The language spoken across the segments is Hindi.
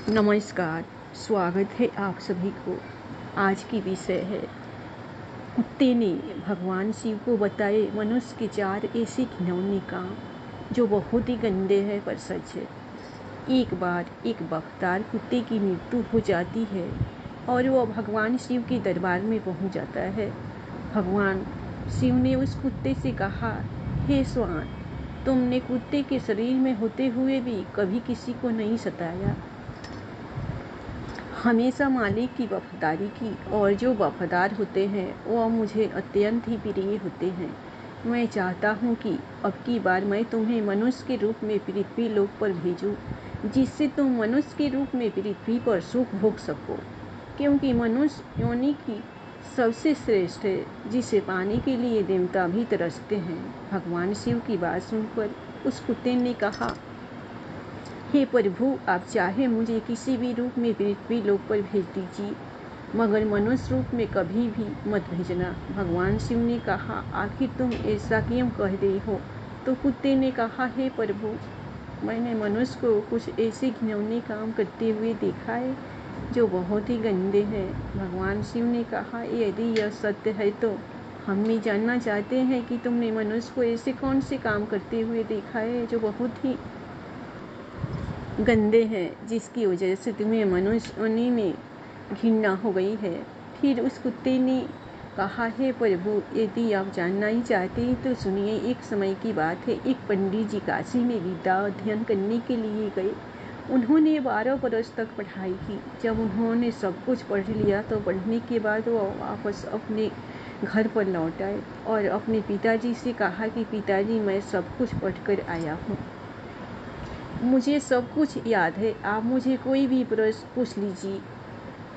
नमस्कार, स्वागत है आप सभी को। आज की विषय है कुत्ते ने भगवान शिव को बताए मनुष्य के 4 ऐसे घिनौने काम जो बहुत ही गंदे हैं पर सच है। एक बार एक वफादार कुत्ते की मृत्यु हो जाती है और वह भगवान शिव के दरबार में पहुंच जाता है। भगवान शिव ने उस कुत्ते से कहा, हे श्वान, तुमने कुत्ते के शरीर में होते हुए भी कभी किसी को नहीं सताया, हमेशा मालिक की वफादारी की, और जो वफादार होते हैं वह मुझे अत्यंत ही प्रिय होते हैं। मैं चाहता हूँ कि अब की बार मैं तुम्हें मनुष्य के रूप में पृथ्वी लोक पर भेजूँ, जिससे तुम मनुष्य के रूप में पृथ्वी पर सुख भोग सको, क्योंकि मनुष्य योनि की सबसे श्रेष्ठ है, जिसे पाने के लिए देवता भी तरसते हैं। भगवान शिव की बात सुनकर उस कुत्ते ने कहा, हे प्रभु, आप चाहे मुझे किसी भी रूप में पृथ्वी लोक पर भेज दीजिए, मगर मनुष्य रूप में कभी भी मत भेजना। भगवान शिव ने कहा, आखिर तुम ऐसा क्यों कह रहे हो? तो कुत्ते ने कहा, हे प्रभु, मैंने मनुष्य को कुछ ऐसे घिनौने काम करते हुए देखा है जो बहुत ही गंदे हैं। भगवान शिव ने कहा, यदि यह सत्य है तो हम भी जानना चाहते हैं कि तुमने मनुष्य को ऐसे कौन से काम करते हुए देखा है जो बहुत ही गंदे हैं, जिसकी वजह से तुम्हें मनुष्य योनि में घृणा हो गई है। फिर उस कुत्ते ने कहा, हे प्रभु, यदि आप जानना ही चाहते हैं तो सुनिए। एक समय की बात है, एक पंडित जी काशी में विद्या अध्ययन करने के लिए गए। उन्होंने 12 वर्ष तक पढ़ाई की। जब उन्होंने सब कुछ पढ़ लिया तो पढ़ने के बाद वो वापस अपने घर पर लौट आए और अपने पिताजी से कहा कि पिताजी, मैं सब कुछ पढ़ कर आया हूँ, मुझे सब कुछ याद है, आप मुझे कोई भी प्रश्न पूछ लीजिए,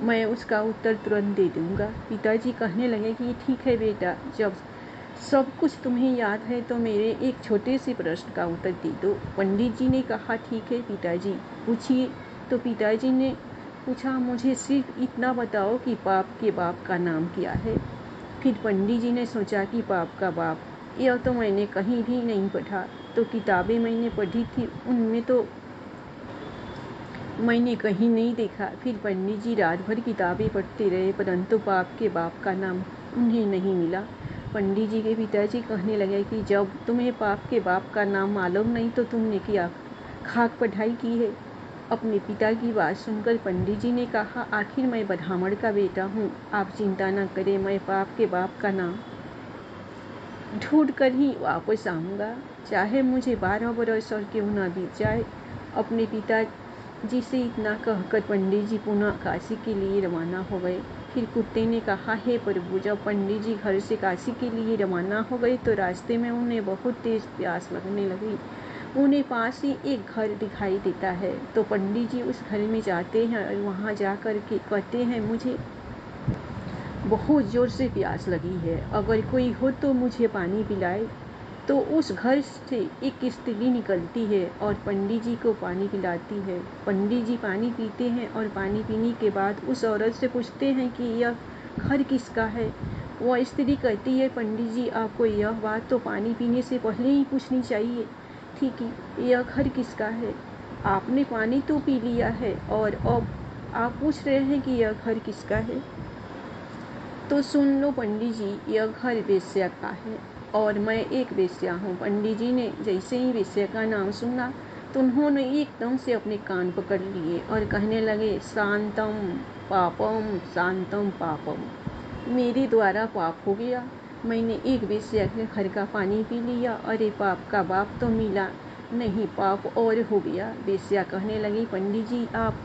मैं उसका उत्तर तुरंत दे दूंगा। पिताजी कहने लगे कि ठीक है बेटा, जब सब कुछ तुम्हें याद है तो मेरे एक छोटे से प्रश्न का उत्तर दे दो। पंडित जी ने कहा, ठीक है पिताजी, पूछिए। तो पिताजी ने पूछा, मुझे सिर्फ इतना बताओ कि पाप के बाप का नाम क्या है। फिर पंडित जी ने सोचा कि पाप का बाप, यह तो मैंने कहीं भी नहीं पढ़ा। तो किताबें मैंने पढ़ी थी, उनमें तो मैंने कहीं नहीं देखा। फिर पंडित जी रात भर किताबें पढ़ते रहे, परंतु पाप के बाप का नाम उन्हें नहीं मिला। पंडित जी के पिताजी कहने लगे कि जब तुम्हें पाप के बाप का नाम मालूम नहीं तो तुमने क्या खाक पढ़ाई की है। अपने पिता की बात सुनकर पंडित जी ने कहा, आखिर मैं ब्राह्मण का बेटा हूँ, आप चिंता न करें, मैं पाप के बाप का नाम ढूंढ कर ही वापस आऊँगा, चाहे मुझे 12 वर्ष और क्यों ना बीत जाए। अपने पिता जी से इतना कहकर पंडित जी पुनः काशी के लिए रवाना हो गए। फिर कुत्ते ने कहा, हे प्रभु, जब पंडित जी घर से काशी के लिए रवाना हो गए तो रास्ते में उन्हें बहुत तेज प्यास लगने लगी। उन्हें पास ही एक घर दिखाई देता है, तो पंडित जी उस घर में जाते हैं और वहाँ जा कर के कहते हैं, मुझे बहुत ज़ोर से प्यास लगी है, अगर कोई हो तो मुझे पानी पिलाए। तो उस घर से एक स्त्री निकलती है और पंडित जी को पानी पिलाती है। पंडित जी पानी पीते हैं और पानी पीने के बाद उस औरत से पूछते हैं कि यह घर किसका है। वह स्त्री कहती है, पंडित जी, आपको यह बात तो पानी पीने से पहले ही पूछनी चाहिए थी कि यह घर किसका है। आपने पानी तो पी लिया है और अब आप पूछ रहे हैं कि यह घर किसका है। तो सुन लो पंडित जी, यह घर वेश्या का है और मैं एक वेश्या हूँ। पंडित जी ने जैसे ही वेश्या का नाम सुना तो उन्होंने एकदम से अपने कान पकड़ लिए और कहने लगे, शांतम पापम शांतम पापम, मेरे द्वारा पाप हो गया, मैंने एक वेश्या के घर का पानी पी लिया, अरे पाप का बाप तो मिला नहीं, पाप और हो गया। वेश्या कहने लगी, पंडित जी, आप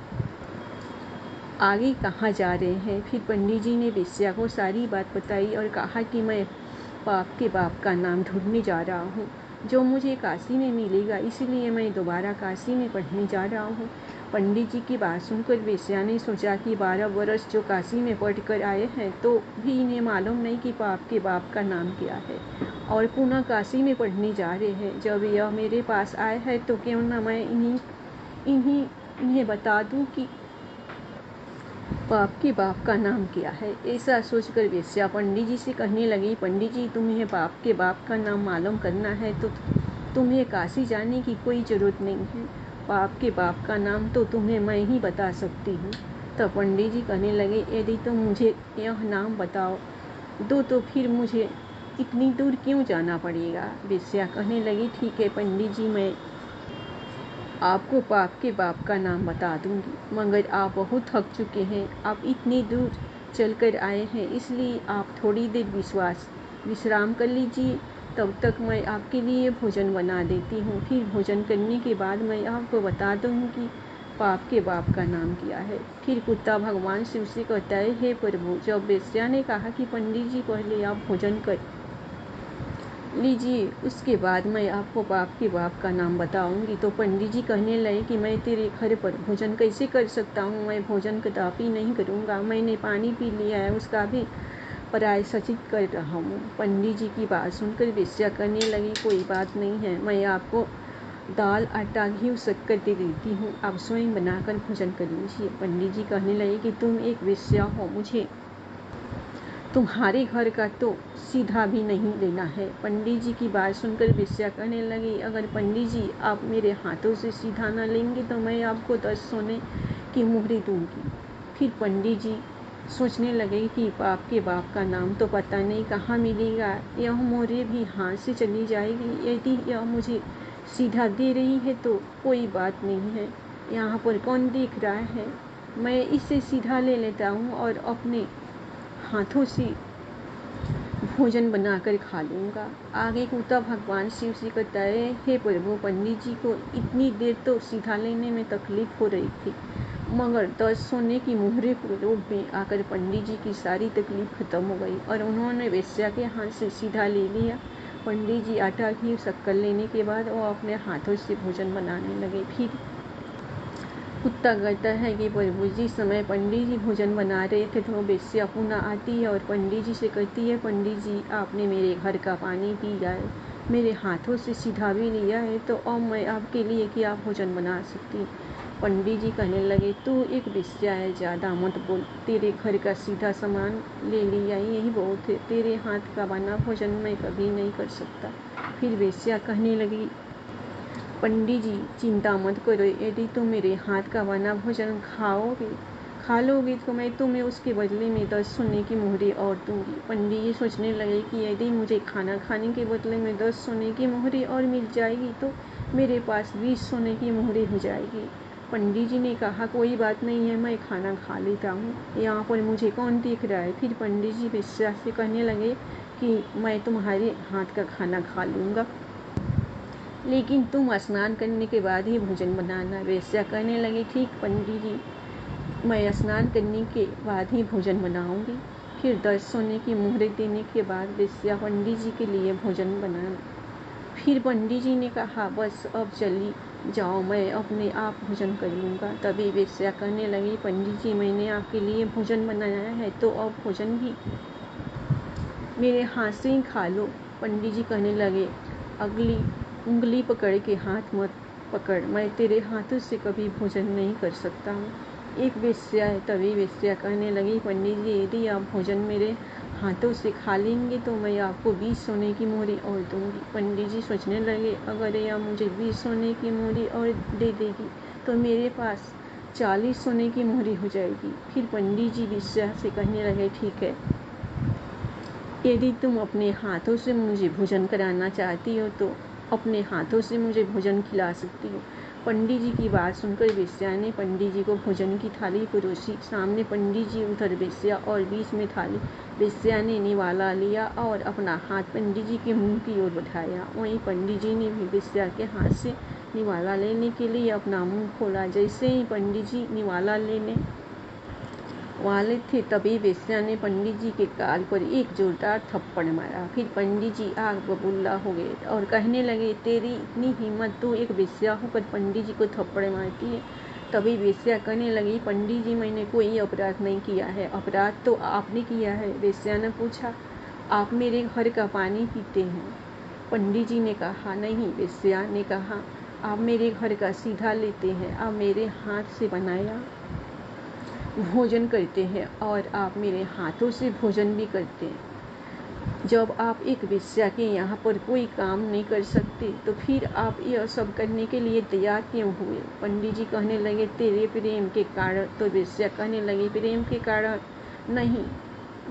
आगे कहाँ जा रहे हैं। फिर पंडित जी ने वेश्या को सारी बात बताई और कहा कि मैं पाप के बाप का नाम ढूंढने जा रहा हूँ जो मुझे काशी में मिलेगा, इसलिए मैं दोबारा काशी में पढ़ने जा रहा हूँ। पंडित जी की बात सुनकर वेश्या ने सोचा कि 12 वर्ष जो काशी में पढ़ कर आए हैं तो भी इन्हें मालूम नहीं कि पाप के बाप का नाम क्या है और पुनः काशी में पढ़ने जा रहे हैं। जब यह मेरे पास आए हैं तो क्यों ना मैं इन्हें बता दूँ कि पाप के बाप का नाम क्या है। ऐसा सोचकर वेश्या पंडित जी से कहने लगी, पंडित जी, तुम्हें पाप के बाप का नाम मालूम करना है तो तुम्हें काशी जाने की कोई ज़रूरत नहीं है। पाप के बाप का नाम तो तुम्हें मैं ही बता सकती हूँ। तब पंडित जी कहने लगे, यदि तुम मुझे यह नाम बताओ दो तो फिर मुझे इतनी दूर क्यों जाना पड़ेगा। वेश्या कहने लगी, ठीक है पंडित जी, मैं आपको पाप के बाप का नाम बता दूंगी, मगर आप बहुत थक चुके हैं, आप इतनी दूर चलकर आए हैं, इसलिए आप थोड़ी देर विश्राम कर लीजिए। तब तक मैं आपके लिए भोजन बना देती हूँ। फिर भोजन करने के बाद मैं आपको बता दूँगी कि पाप के बाप का नाम क्या है। फिर कुत्ता भगवान शिव से कहता है, हे प्रभु, जब वेश्या ने कहा कि पंडित जी पहले आप भोजन कर लीजिए, उसके बाद मैं आपको पाप के बाप का नाम बताऊंगी, तो पंडित जी कहने लगे कि मैं तेरे घर पर भोजन कैसे कर सकता हूँ, मैं भोजन कदापि नहीं करूँगा, मैंने पानी पी लिया है, उसका भी प्रायश्चित कर रहा हूँ। पंडित जी की बात सुनकर वेश्या करने लगी, कोई बात नहीं है, मैं आपको दाल, आटा, घी, शक्कर दे देती हूँ, आप स्वयं बनाकर भोजन कर लीजिए। पंडित जी कहने लगे कि तुम एक वेश्या हो, मुझे तुम्हारे घर का तो सीधा भी नहीं लेना है। पंडित जी की बात सुनकर वेश्या कहने लगी, अगर पंडित जी आप मेरे हाथों से सीधा न लेंगे तो मैं आपको 10 सोने की मुहरी दूंगी। फिर पंडित जी सोचने लगे कि पाप के बाप का नाम तो पता नहीं कहाँ मिलेगा, यह मोहरे भी हाथ से चली जाएगी, यदि यह मुझे सीधा दे रही है तो कोई बात नहीं है, यहाँ पर कौन देख रहा है, मैं इसे सीधा ले लेता हूँ और अपने हाथों से भोजन बनाकर खा लूँगा। आगे कुत्ता भगवान शिव से कहता है, हे प्रभु, पंडित जी को इतनी देर तो सीधा लेने में तकलीफ हो रही थी, मगर 10 सोने की मुहरे के रूप में आकर पंडित जी की सारी तकलीफ खत्म हो गई और उन्होंने वेश्या के हाथ से सीधा ले लिया। पंडित जी आटा, घी, शक्कर लेने के बाद वो अपने हाथों से भोजन बनाने लगे। फिर कुत्ता कहता है कि प्रभु, जिस समय पंडित जी भोजन बना रहे थे तो वेश्या पुनः आती है और पंडित जी से कहती है, पंडित जी आपने मेरे घर का पानी पी लिया है, मेरे हाथों से सीधा भी लिया है, तो अब मैं आपके लिए क्या भोजन बना सकती। पंडित जी कहने लगे, तू एक वेश्या है, ज़्यादा मत बोल, तेरे घर का सीधा सामान ले लिया यही बहुत है, तेरे हाथ का बना भोजन मैं कभी नहीं कर सकता। फिर वेश्या कहने लगी, पंडित जी चिंता मत करो, यदि तुम मेरे हाथ का बना भोजन खा लोगे तो मैं तुम्हें उसके बदले में 10 सोने की मुहरी और दूंगी। पंडित जी सोचने लगे कि यदि मुझे खाना खाने के बदले में 10 सोने की मुहरी और मिल जाएगी तो मेरे पास 20 सोने की मुहरी हो जाएगी। पंडित जी ने कहा, कोई बात नहीं है, मैं खाना खा लेता हूँ, यहाँ पर मुझे कौन देख रहा है। फिर पंडित जी वेश्या से कहने लगे कि मैं तुम्हारे हाथ का खाना खा लूँगा, लेकिन तुम स्नान करने के बाद ही भोजन बनाना। वेश्या कहने लगी, ठीक पंडित जी, मैं स्नान करने के बाद ही भोजन बनाऊंगी। फिर 10 सोने की मुहरे देने के बाद वेश्या पंडित जी के लिए भोजन बनाई। फिर पंडित जी ने कहा, बस अब चली जाओ, मैं अपने आप भोजन कर लूँगा। तभी वेश्या कहने लगी, पंडित जी मैंने आपके लिए भोजन बनाया है तो अब भोजन भी मेरे हाथ से ही खा लो। पंडित जी कहने लगे, अगली उंगली पकड़ के हाथ मत पकड़, मैं तेरे हाथों से कभी भोजन नहीं कर सकता हूँ। एक वेश्या है। तभी वेश्या कहने लगी, पंडित जी यदि आप भोजन मेरे हाथों से खा लेंगे तो मैं आपको 20 सोने की मुहरी और दूंगी। पंडित जी सोचने लगे, अगर यह मुझे 20 सोने की मुहरी और दे देगी तो मेरे पास 40 सोने की मुहरी हो जाएगी। फिर पंडित जी वेश्या से कहने लगे, ठीक है, यदि तुम अपने हाथों से मुझे भोजन कराना चाहती हो तो अपने हाथों से मुझे भोजन खिला सकती हो। पंडित जी की बात सुनकर वेश्या ने पंडित जी को भोजन की थाली परोसी। सामने पंडित जी, उधर वेश्या और बीच में थाली। वेश्या ने निवाला लिया और अपना हाथ पंडित जी के मुंह की ओर बढ़ाया। वहीं पंडित जी ने भी वेश्या के हाथ से निवाला लेने के लिए अपना मुंह खोला। जैसे ही पंडित जी निवाला लेने वाले थे तभी वेश्या ने पंडित जी के गाल पर एक जोरदार थप्पड़ मारा। फिर पंडित जी आग बबूला हो गए और कहने लगे, तेरी इतनी हिम्मत, तू एक वेश्या होकर पंडित जी को थप्पड़ मारती है। तभी वेश्या कहने लगी, पंडित जी मैंने कोई अपराध नहीं किया है, अपराध तो आपने किया है। वेश्या ने पूछा, आप मेरे घर का पानी पीते हैं। पंडित जी ने कहा, नहीं। वेश्या ने कहा, आप मेरे घर का सीधा लेते हैं, आप मेरे हाथ से बनाया भोजन करते हैं और आप मेरे हाथों से भोजन भी करते हैं। जब आप एक वेश्या के यहाँ पर कोई काम नहीं कर सकते तो फिर आप यह सब करने के लिए तैयार क्यों हुए? पंडित जी कहने लगे, तेरे प्रेम के कारण। तो वेश्या कहने लगी, प्रेम के कारण नहीं,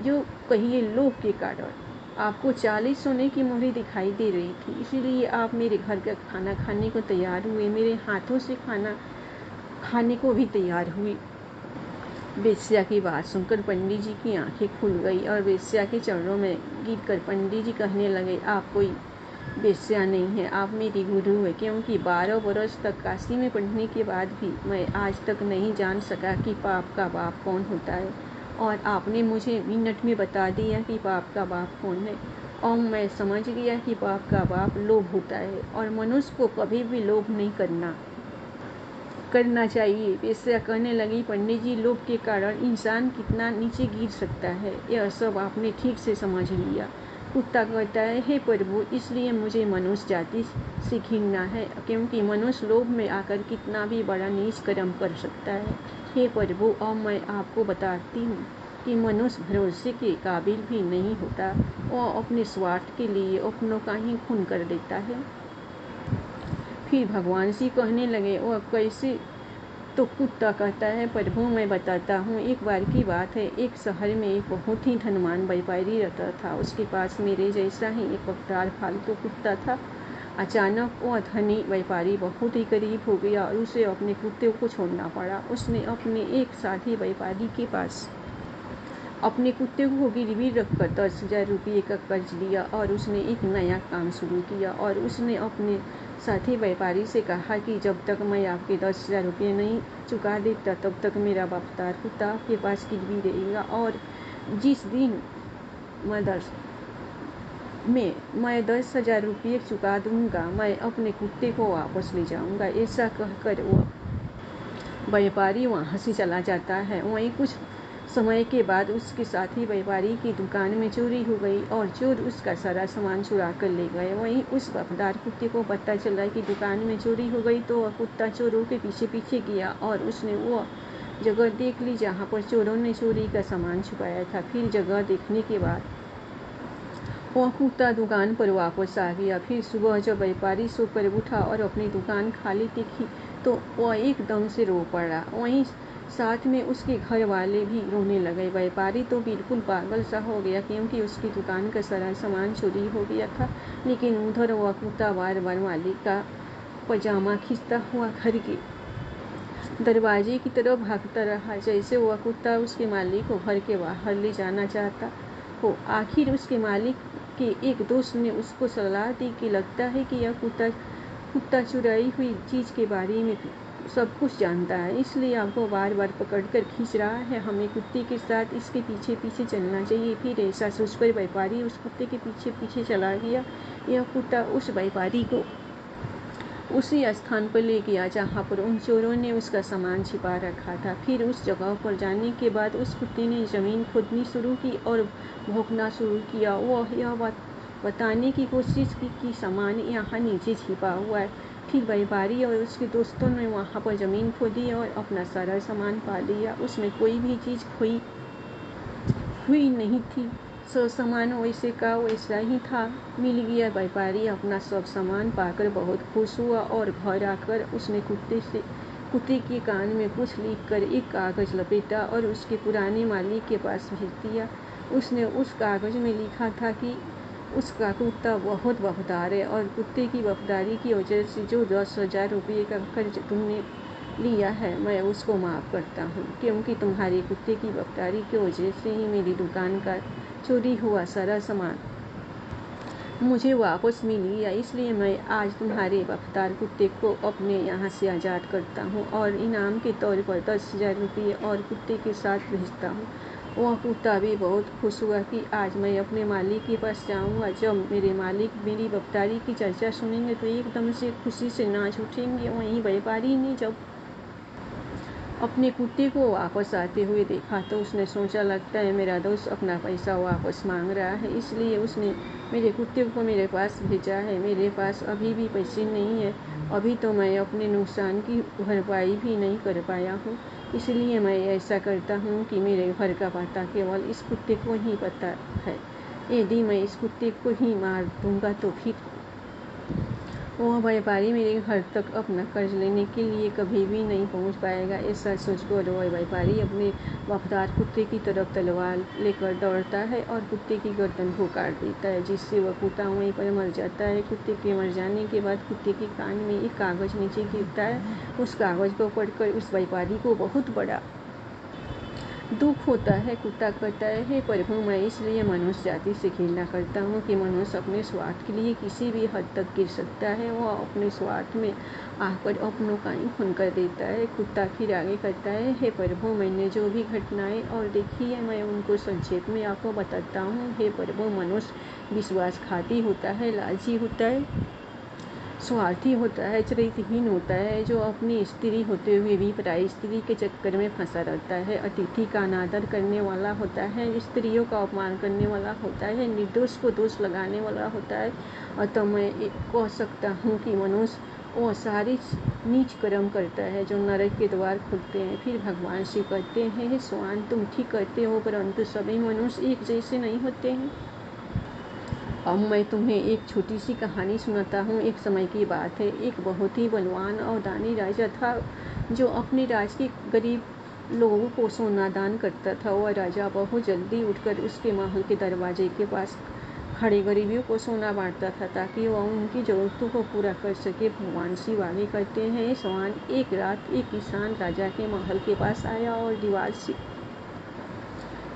जो कहिए लोभ के कारण। आपको 40 सोने की मोहरी दिखाई दे रही थी, इसीलिए आप मेरे घर का खाना खाने को तैयार हुए, मेरे हाथों से खाना खाने को भी तैयार हुए। वेश्या की बात सुनकर पंडित जी की आंखें खुल गई और वेश्या के चरणों में गिरकर पंडित जी कहने लगे, आप कोई वेश्या नहीं है, आप मेरी गुरु है, क्योंकि 12 वर्ष तक काशी में पढ़ने के बाद भी मैं आज तक नहीं जान सका कि पाप का बाप कौन होता है, और आपने मुझे मिनट में बता दिया कि पाप का बाप कौन है। और मैं समझ गया कि पाप का बाप लोभ होता है और मनुष्य को कभी भी लोभ नहीं करना चाहिए। वेश्या कहने लगी, पंडित जी, लोभ के कारण इंसान कितना नीचे गिर सकता है, यह सब आपने ठीक से समझ लिया। कुत्ता कहता है, हे प्रभु, इसलिए मुझे मनुष्य जाति से घृणा है, क्योंकि मनुष्य लोभ में आकर कितना भी बड़ा नीच कर्म कर सकता है। हे प्रभु, अब मैं आपको बताती हूँ कि मनुष्य भरोसे के काबिल भी नहीं होता, वह अपने स्वार्थ के लिए अपनों का ही खून कर देता है। फिर भगवान जी कहने लगे, वह कैसे? तो कुत्ता कहता है, प्रभु मैं बताता हूँ। एक बार की बात है, एक शहर में एक बहुत ही धनवान व्यापारी रहता था। उसके पास मेरे जैसा ही एक वफादार पालतू कुत्ता था। अचानक वह धनी व्यापारी बहुत ही गरीब हो गया और उसे अपने कुत्ते को छोड़ना पड़ा। उसने अपने एक साथी व्यापारी के पास अपने कुत्ते को गिरवी रखकर 10,000 रुपये का कर्ज लिया और उसने एक नया काम शुरू किया। और उसने अपने साथी व्यापारी से कहा कि जब तक मैं आपके 10,000 रुपये नहीं चुका देता तब तक मेरा वफादार कुत्ता आपके पास गिरवी रहेगा, और जिस दिन मैं 10,000 रुपये चुका दूंगा मैं अपने कुत्ते को वापस ले जाऊंगा। ऐसा कहकर वह व्यापारी वहाँ से चला जाता है। वहीं कुछ समय के बाद उसके साथी व्यापारी की दुकान में चोरी हो गई और चोर उसका सारा सामान चुरा कर ले गए। वहीं उस वफादार कुत्ते को पता चला कि दुकान में चोरी हो गई, तो वह कुत्ता चोरों के पीछे पीछे गया और उसने वह जगह देख ली जहाँ पर चोरों ने चोरी का सामान छुपाया था। फिर जगह देखने के बाद वह कुत्ता दुकान पर वापस आ गया। फिर सुबह जब व्यापारी सोकर उठा और अपनी दुकान खाली दिखी तो वह एकदम से रो पड़ा। वहीं साथ में उसके घर वाले भी रोने लगे। व्यापारी तो बिल्कुल पागल सा हो गया, क्योंकि उसकी दुकान का सारा सामान चोरी हो गया था। लेकिन उधर वह कुत्ता बार बार मालिक का पजामा खींचता हुआ घर के दरवाजे की तरफ भागता रहा, जैसे वह कुत्ता उसके मालिक को घर के बाहर ले जाना चाहता हो। आखिर उसके मालिक के एक दोस्त ने उसको सलाह दी कि लगता है कि यह कुत्ता चुराई हुई चीज़ के बारे में सब कुछ जानता है, इसलिए आपको बार बार पकड़कर खींच रहा है। हमें कुत्ते के साथ इसके पीछे पीछे चलना चाहिए। फिर ऐसा सोचकर व्यापारी उस कुत्ते के पीछे पीछे चला गया। यह कुत्ता उस व्यापारी को उसी स्थान पर ले गया जहाँ पर उन चोरों ने उसका सामान छिपा रखा था। फिर उस जगह पर जाने के बाद उस कुत्ते ने ज़मीन खोदनी शुरू की और भौंकना शुरू किया। वह यह बताने की कोशिश की कि सामान यहाँ नीचे छिपा हुआ है। फिर व्यापारी और उसके दोस्तों ने वहाँ पर ज़मीन खोदी और अपना सारा सामान पा लिया। उसमें कोई भी चीज़ खोई हुई नहीं थी। सब सामान वैसे का वैसा ही था, मिल गया। व्यापारी अपना सब सामान पाकर बहुत खुश हुआ और घर आकर उसने कुत्ते के कान में कुछ लिखकर एक कागज़ लपेटा और उसके पुराने मालिक के पास भेज दिया। उसने उस कागज़ में लिखा था कि उसका कुत्ता बहुत वफादार है और कुत्ते की वफादारी की वजह से जो 10,000 रुपये का कर्ज तुमने लिया है मैं उसको माफ़ करता हूँ, क्योंकि तुम्हारे कुत्ते की वफादारी की वजह से ही मेरी दुकान का चोरी हुआ सारा सामान मुझे वापस मिल गया। इसलिए मैं आज तुम्हारे वफादार कुत्ते को अपने यहाँ से आज़ाद करता हूँ और इनाम के तौर पर 10,000 रुपये और कुत्ते के साथ भेजता हूँ। वह कुत्ता भी बहुत खुश हुआ कि आज मैं अपने मालिक के पास जाऊँगा। जब मेरे मालिक मेरी वफादारी की चर्चा सुनेंगे तो एकदम से खुशी से नाच उठेंगे। वहीं व्यापारी ने जब अपने कुत्ते को वापस आते हुए देखा तो उसने सोचा, लगता है मेरा दोस्त अपना पैसा वापस मांग रहा है, इसलिए उसने मेरे कुत्ते को मेरे पास भेजा है। मेरे पास अभी भी पैसे नहीं है, अभी तो मैं अपने नुकसान की भरपाई भी नहीं कर पाया हूँ, इसलिए मैं ऐसा करता हूँ कि मेरे घर का पता केवल इस कुत्ते को ही पता है। यदि मैं इस कुत्ते को ही मार दूंगा तो फिर वह व्यापारी मेरे घर तक अपना कर्ज लेने के लिए कभी भी नहीं पहुंच पाएगा। ऐसा सोचकर वह व्यापारी अपने वफादार कुत्ते की तरफ तलवार लेकर दौड़ता है और कुत्ते की गर्दन को काट देता है, जिससे वह कुत्ता वहीं पर मर जाता है। कुत्ते के मर जाने के बाद कुत्ते के कान में एक कागज नीचे गिरता है। उस कागज को पढ़कर उस व्यापारी को बहुत बड़ा दुख होता है। कुत्ता कहता है, हे प्रभु, मैं इसलिए मनुष्य जाति से घृणा करता हूँ कि मनुष्य अपने स्वार्थ के लिए किसी भी हद तक गिर सकता है। वह अपने स्वार्थ में आकर अपनों का ही खून कर देता है। कुत्ता फिर आगे कहता है, हे प्रभु, मैंने जो भी घटनाएं और देखी है मैं उनको संक्षेप में आपको बताता हूँ। हे प्रभु, मनुष्य विश्वासघाती होता है, लालची होता है, स्वार्थी होता है, चरित्रहीन होता है, जो अपनी स्त्री होते हुए भी पराई स्त्री के चक्कर में फंसा रहता है, अतिथि का अनादर करने वाला होता है, स्त्रियों का अपमान करने वाला होता है, निर्दोष को दोष लगाने वाला होता है। अतः मैं कह सकता हूँ कि मनुष्य वो सारे नीच कर्म करता है जो नरक के द्वार खुलते हैं। फिर भगवान शिव कहते हैं, हे स्वान, तुम ठीक कहते हो, परंतु सभी मनुष्य एक जैसे नहीं होते हैं। अब मैं तुम्हें एक छोटी सी कहानी सुनाता हूँ। एक समय की बात है, एक बहुत ही बलवान और दानी राजा था जो अपने राज्य के गरीब लोगों को सोना दान करता था। वह राजा बहुत जल्दी उठकर उसके महल के दरवाजे के पास खड़े गरीबियों को सोना बांटता था ताकि वह उनकी जरूरतों को पूरा कर सके। भगवान शिव आगे कहते हैं, सवान, एक रात एक किसान राजा के महल के पास आया और दीवार से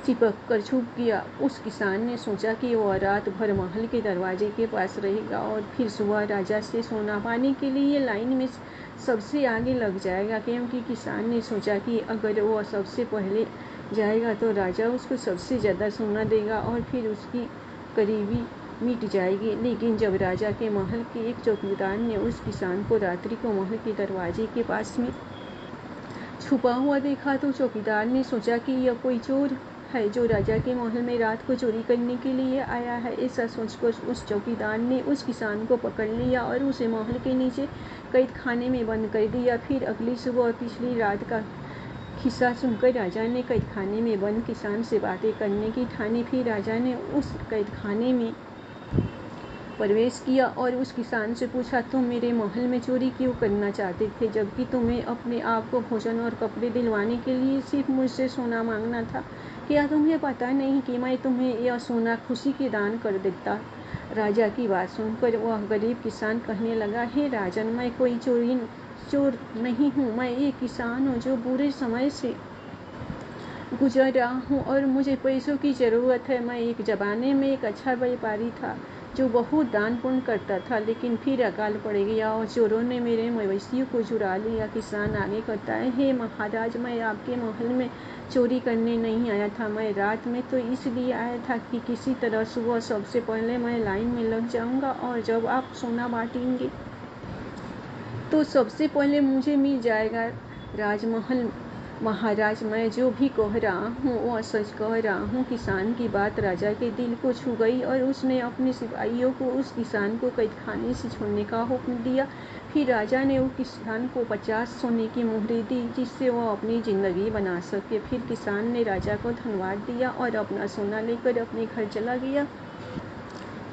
चिपक कर छुप गया। उस किसान ने सोचा कि वह रात भर महल के दरवाजे के पास रहेगा और फिर सुबह राजा से सोना पाने के लिए लाइन में सबसे आगे लग जाएगा, क्योंकि किसान ने सोचा कि अगर वह सबसे पहले जाएगा तो राजा उसको सबसे ज़्यादा सोना देगा और फिर उसकी गरीबी मिट जाएगी। लेकिन जब राजा के महल के एक चौकीदार ने उस किसान को रात्रि को महल के दरवाजे के पास में छुपा हुआ देखा तो चौकीदार ने सोचा कि यह कोई चोर है जो राजा के महल में रात को चोरी करने के लिए आया है। ऐसा सोचकर उस चौकीदार ने उस किसान को पकड़ लिया और उसे महल के नीचे कैद खाने में बंद कर दिया। फिर अगली सुबह पिछली रात का किस्सा सुनकर राजा ने कैद खाने में बंद किसान से बातें करने की ठानी। फिर राजा ने उस कैद खाने में प्रवेश किया और उस किसान से पूछा, तुम मेरे महल में चोरी क्यों करना चाहते थे, जबकि तुम्हें अपने आप को भोजन और कपड़े दिलवाने के लिए सिर्फ मुझसे सोना मांगना था। क्या तुम्हें पता नहीं कि मैं तुम्हें यह सोना खुशी के दान कर देता। राजा की बात सुनकर वह गरीब किसान कहने लगा, हे राजन, मैं कोई चोर नहीं हूँ। मैं एक किसान हूँ जो बुरे समय से गुजर रहा हूँ और मुझे पैसों की ज़रूरत है। मैं एक ज़माने में एक अच्छा व्यापारी था जो बहुत दान पुण्य करता था, लेकिन फिर अकाल पड़ गया और चोरों ने मेरे मवेशियों को चुरा लिया। किसान आगे कहता है, हे महाराज, मैं आपके महल में चोरी करने नहीं आया था। मैं रात में तो इसलिए आया था कि किसी तरह सुबह सबसे पहले मैं लाइन में लग जाऊंगा और जब आप सोना बांटेंगे तो सबसे पहले मुझे मिल जाएगा। राजमहल महाराज, मैं जो भी कह रहा हूँ वह सच कह रहा हूँ। किसान की बात राजा के दिल को छू गई और उसने अपने सिपाहियों को उस किसान को कैद खाने से छोड़ने का हुक्म दिया। फिर राजा ने उस किसान को 50 सोने की मुहरें दी जिससे वह अपनी ज़िंदगी बना सके। फिर किसान ने राजा को धन्यवाद दिया और अपना सोना लेकर अपने घर चला गया।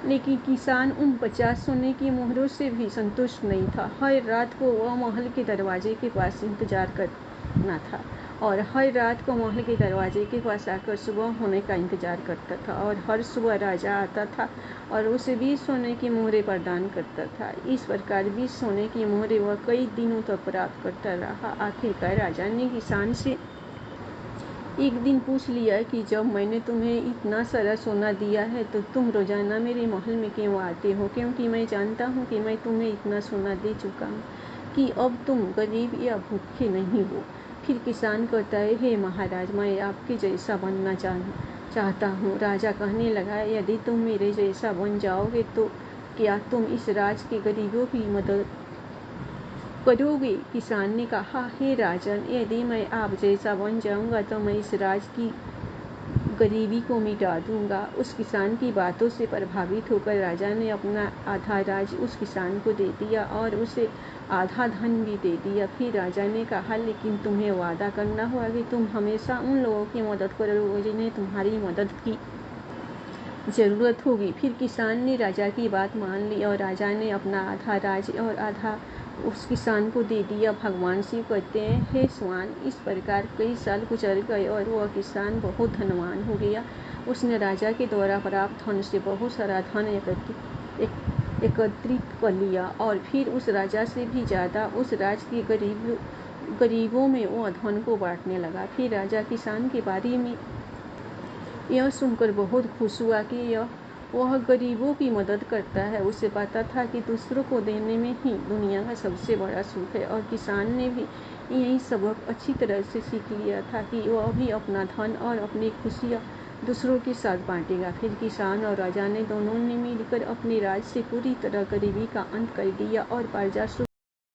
लेकिन किसान उन 50 सोने की मुहरों से भी संतुष्ट नहीं था। हर रात को वह महल के दरवाजे के पास इंतजार करना था और हर रात को महल के दरवाजे के पास आकर सुबह होने का इंतजार करता था और हर सुबह राजा आता था और उसे 20 सोने की मोहरें प्रदान करता था। इस प्रकार 20 सोने की मोहरें वह कई दिनों तक प्राप्त करता रहा। आखिरकार राजा ने किसान से एक दिन पूछ लिया कि जब मैंने तुम्हें इतना सारा सोना दिया है तो तुम रोजाना मेरे महल में क्यों आते हो, क्योंकि मैं जानता हूँ कि मैं तुम्हें इतना सोना दे चुका हूँ कि अब तुम गरीब या भूखे नहीं हो। फिर किसान कहता है, हे महाराज, मैं आपके जैसा बनना चाहता हूँ। राजा कहने लगा, यदि तुम मेरे जैसा बन जाओगे तो क्या तुम इस राज्य के गरीबों की मदद करोगे? किसान ने कहा, हे राजन, यदि मैं आप जैसा बन जाऊंगा तो मैं इस राज्य की गरीबी को मिटा दूंगा। उस किसान की बातों से प्रभावित होकर राजा ने अपना आधा राज्य उस किसान को दे दिया और उसे आधा धन भी दे दिया। फिर राजा ने कहा, लेकिन तुम्हें वादा करना होगा कि तुम हमेशा उन लोगों की मदद करोगे जिन्हें तुम्हारी मदद की ज़रूरत होगी। फिर किसान ने राजा की बात मान ली और राजा ने अपना आधा राज्य और आधा उस किसान को दे दिया। भगवान शिव कहते हैं, हे स्वान, इस प्रकार कई साल गुजर गए और वह किसान बहुत धनवान हो गया। उसने राजा के द्वारा प्राप्त धन से बहुत सारा धन एकत्रित कर लिया और फिर उस राजा से भी ज़्यादा उस राज्य के गरीबों में वह धन को बांटने लगा। फिर राजा किसान के बारे में यह सुनकर बहुत खुश हुआ कि वह गरीबों की मदद करता है। उसे पता था कि दूसरों को देने में ही दुनिया का सबसे बड़ा सुख है और किसान ने भी यही सबक अच्छी तरह से सीख लिया था कि वह भी अपना धन और अपनी खुशियाँ दूसरों के साथ बांटेगा। फिर किसान और राजा ने दोनों ने मिलकर अपने राज्य से पूरी तरह गरीबी का अंत कर दिया और प्रजा सुख